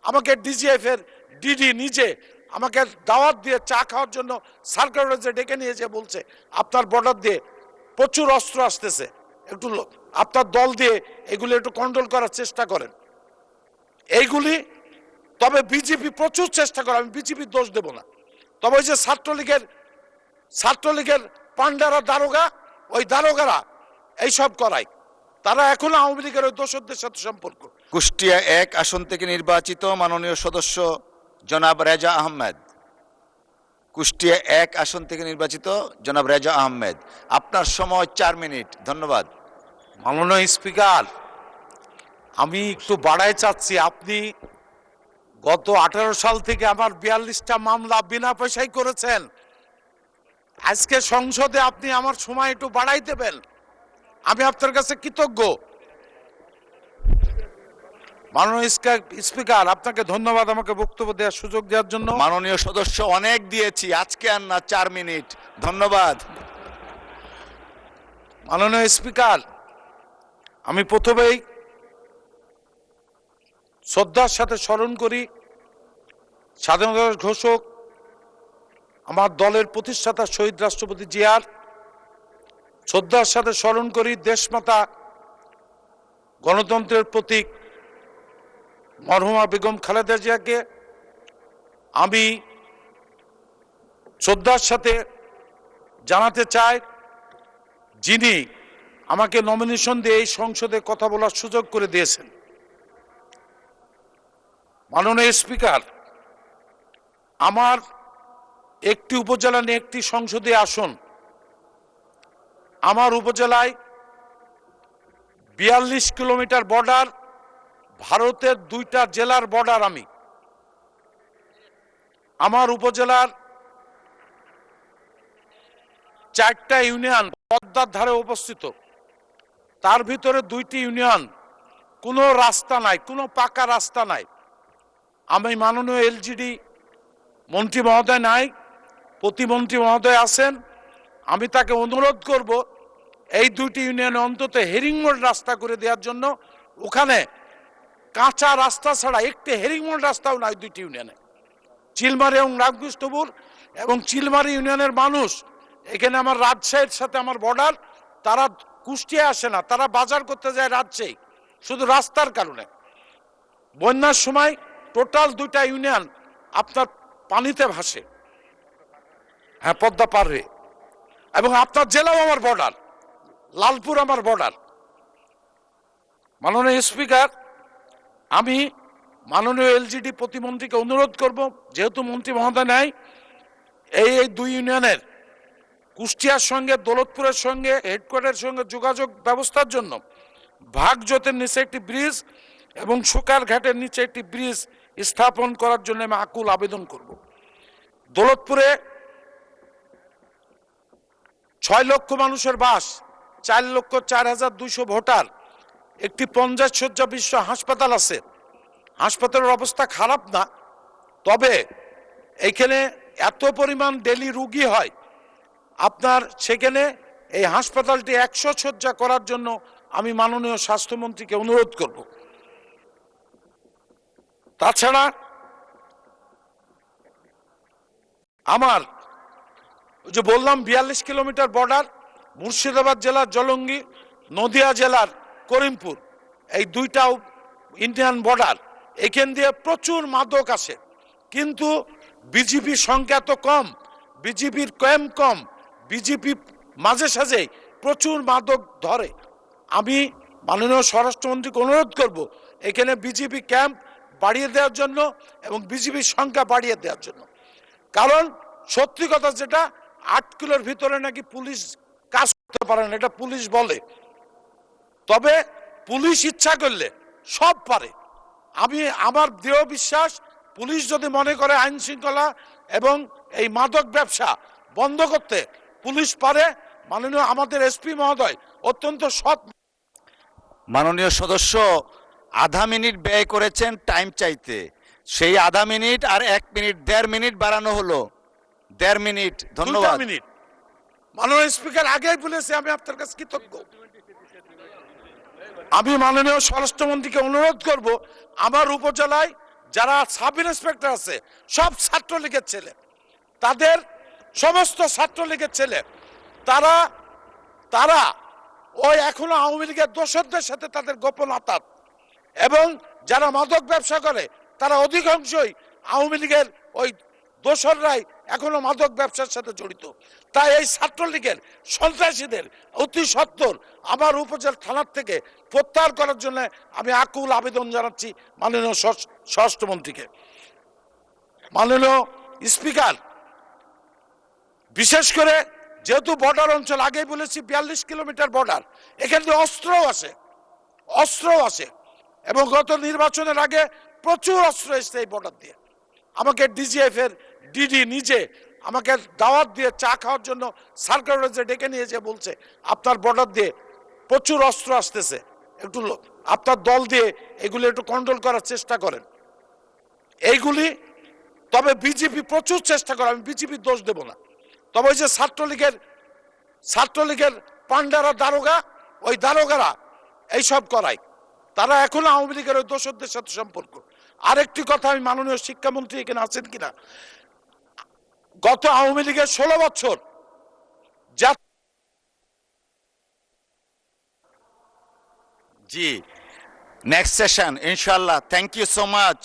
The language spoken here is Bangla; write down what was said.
আমাকে ডিজিএফ এর ডিডি নিজে আমাকে দাওয়াত দিয়ে চা খাওয়ার জন্য সার্কুলারে ডেকে নিয়ে যে বলছে আপনার বর্ডার দিয়ে প্রচুর অস্ত্র আসতেছে, একটু আপনার দল দিয়ে এগুলি একটু কন্ট্রোল করার চেষ্টা করেন। এইগুলি তবে বিজেপি প্রচুর চেষ্টা করে, আমি বিজেপির দোষ দেব না। তবে ওই যে ছাত্রলীগের পান্ডারা দারোগা, ওই দারোগারা এইসব করায়, তারা এখন আওয়ামী লীগের ওই দোষরদের সাথে সম্পর্ক। কুষ্টিয়া 1 আসন থেকে নির্বাচিত মাননীয় সদস্য জনাব রেজা আহমেদ। কুষ্টিয়া 1 আসন থেকে নির্বাচিত জনাব রেজা আহমেদ, আপনার সময় 4 মিনিট। ধন্যবাদ। মাননীয় স্পিকার, আমি একটু বাড়াই চাচ্ছি। আপনি গত 18 সাল থেকে আমার 42টা মামলা বিনা পয়সায় করেছেন। আজকে সংসদে আপনি আমার সময় একটু বাড়াই দেবেন, আমি আপনার কাছে কৃতজ্ঞ। মাননীয় স্পিকার, আপনাকে ধন্যবাদ আমাকে বক্তব্য দেওয়ার সুযোগ দেওয়ার জন্য। মাননীয় সদস্য, অনেক দিয়েছি, আজকে আর না, 4 মিনিট। ধন্যবাদ। মাননীয় স্পিকার, আমি প্রথমেই শ্রদ্ধার সাথে স্মরণ করি স্বাধীনতার ঘোষক আমার দলের প্রতিষ্ঠাতা শহীদ রাষ্ট্রপতি জিয়ার। শ্রদ্ধার সাথে স্মরণ করি দেশমাতা গণতন্ত্রের প্রতীক মরহুমা বেগম খালেদা জিয়াকে। আমি শ্রদ্ধার সাথে জানাতে চাই, যিনি আমাকে নমিনেশন দিয়ে এই সংসদে কথা বলার সুযোগ করে দিয়েছেন। মাননীয় স্পিকার, আমার একটি উপজেলা নিয়ে একটি সংসদীয় আসন। আমার উপজেলায় 42 কিলোমিটার বর্ডার, ভারতের 2টা জেলার বর্ডার। আমার উপজেলার 4টা ইউনিয়ন পদ্মার ধারে অবস্থিত। তার ভিতরে 2টি ইউনিয়ন কোনো রাস্তা নাই, কোনো পাকা রাস্তা নাই। আমি মাননীয় এলজিডি মন্ত্রী মহোদয় নাই, প্রতিমন্ত্রী মহোদয় আছেন, আমি তাকে অনুরোধ করব এই 2টি ইউনিয়নে অন্তত হেরিংমোড় রাস্তা করে দেওয়ার জন্য। ওখানে কাঁচা রাস্তা ছাড়া একটি হেরিংমোড় রাস্তাও নাই 2টি ইউনিয়নে, চিলমারি এবং রামকৃষ্ণপুর এবং চিলমারি ইউনিয়নের মানুষ। এখানে আমার রাজশাহীর সাথে আমার বর্ডার, তারা কুষ্টিয়া আসে না, তারা বাজার করতে যায় রাজশাহী, শুধু রাস্তার কারণে। বন্যার সময় টোটাল 2টা ইউনিয়ন আপনার পানিতে ভাসে, হ্যাঁ, পদ্মা পার হয়ে। এবং আপনার জেলাও আমার বর্ডার, লালপুর আমার বর্ডার। মাননীয় স্পিকার, আমি মাননীয় এলজিডি প্রতিমন্ত্রীকে অনুরোধ করব, যেহেতু মন্ত্রী মহোদয় নাই, এই 2 ইউনিয়নের কুষ্টিয়ার সঙ্গে দৌলতপুরের সঙ্গে হেডকোয়ার্টারের সঙ্গে যোগাযোগ ব্যবস্থার জন্য ভাগজোতের নিচে একটি ব্রিজ এবং সুকার ঘাটের নিচে একটি ব্রিজ স্থাপন করার জন্য আমি আকুল আবেদন করব। দৌলতপুরে 6 লক্ষ মানুষের বাস, 4,04,200 ভোটার, একটি 50 শয্যা বিশ্ব হাসপাতাল আছে। হাসপাতালের অবস্থা খারাপ না, তবে এইখানে এত পরিমাণ ডেলি রুগী হয়, আপনার সেখানে এই হাসপাতালটি 100 শয্যা করার জন্য আমি মাননীয় স্বাস্থ্যমন্ত্রীকে অনুরোধ করব। তাছাড়া আমার যে বললাম 42 কিলোমিটার বর্ডার, মুর্শিদাবাদ জেলার জলঙ্গি, নদিয়া জেলার করিমপুর, এই 2টা ইন্ডিয়ান বর্ডার। এখান দিয়ে প্রচুর মাদক আসে, কিন্তু বিজেপির সংখ্যা তো কম, বিজেপির ক্যাম্প কম, বিজেপি মাঝে সাঝে প্রচুর মাদক ধরে। আমি মাননীয় স্বরাষ্ট্রমন্ত্রীকে অনুরোধ করব এখানে বিজেপি ক্যাম্প বাড়িয়ে দেওয়ার জন্য এবং বিজেপির সংখ্যা বাড়িয়ে দেওয়ার জন্য। কারণ সত্যি কথা যেটা, 8 কিলোর ভিতরে নাকি পুলিশ কাজ করতে পারে না, এটা পুলিশ বলে, তবে পুলিশ ইচ্ছা করলে সব পারে। আমার দৃঢ় বিশ্বাস, পুলিশ যদি মনে করে আইন শৃঙ্খলা এবং এই মাদক ব্যবসা বন্ধ করতে, পুলিশ পারে। মাননীয় আমাদের এসপি মহোদয় অত্যন্ত সৎ। মাননীয় সদস্য আধা মিনিট ব্যয় করেছেন টাইম চাইতে, সেই আধা মিনিট আর 1 মিনিট, 1.5 মিনিট বাড়ানো হলো, 1.5 মিনিট। ধন্যবাদ। মিনিট মাননীয় স্পিকার, আগেই বলেছি আমি আপনার কাছে কৃতজ্ঞ। আমি মাননীয় স্বরাষ্ট্রমন্ত্রীকে অনুরোধ করব, আমার উপজেলায় যারা সাব ইন্সপেক্টর আছে সব ছাত্রলীগের ছেলে, তাদের সমস্ত ছাত্রলীগের ছেলে, তারা তারা ওই এখনো আওয়ামী লীগের দোসরদের সাথে তাদের গোপন আতাত, এবং যারা মাদক ব্যবসা করে তারা অধিকাংশই আওয়ামী লীগের ওই দোসররাই এখনো মাদক ব্যবসার সাথে জড়িত। তাই এই ছাত্রলীগের সন্ত্রাসীদের অতি সত্বর আমার উপজেলা থানার থেকে প্রত্যাহার করার জন্য আমি আকুল আবেদন জানাচ্ছি মাননীয় স্বরাষ্ট্রমন্ত্রীকে। মাননীয় স্পিকার, বিশেষ করে যেহেতু বর্ডার অঞ্চল, আগেই বলেছি 42 কিলোমিটার বর্ডার, এখান থেকে অস্ত্রও আসে এবং গত নির্বাচনের আগে প্রচুর অস্ত্র এসছে এই বর্ডার দিয়ে। আমাকে ডিজিএফ এর ডিডি নিজে আমাকে দাওয়াত দিয়ে চা খাওয়ার জন্য সার্কুলারে ডেকে নিয়ে যে বলছে আপনার বর্ডার দিয়ে প্রচুর অস্ত্র আসতেছে, একটু আপনার দল দিয়ে এগুলি একটু কন্ট্রোল করার চেষ্টা করেন। এইগুলি তবে বিজেপি প্রচুর চেষ্টা করে, আমি বিজেপির দোষ দেব না, তবে ওই যে ছাত্রলীগের পান্ডারা দারোগা, ওই দারোগারা এইসব করায়, তারা এখনো আওয়ামী লীগের ওই দোসরদের সাথে সম্পর্ক। আরেকটি কথা, আমি মাননীয় শিক্ষামন্ত্রী এখানে আছেন কিনা, গত আওয়ামী লীগের 16 বছর জি, নেক্সট সেশন ইনশাআল্লাহ। Thank you so much.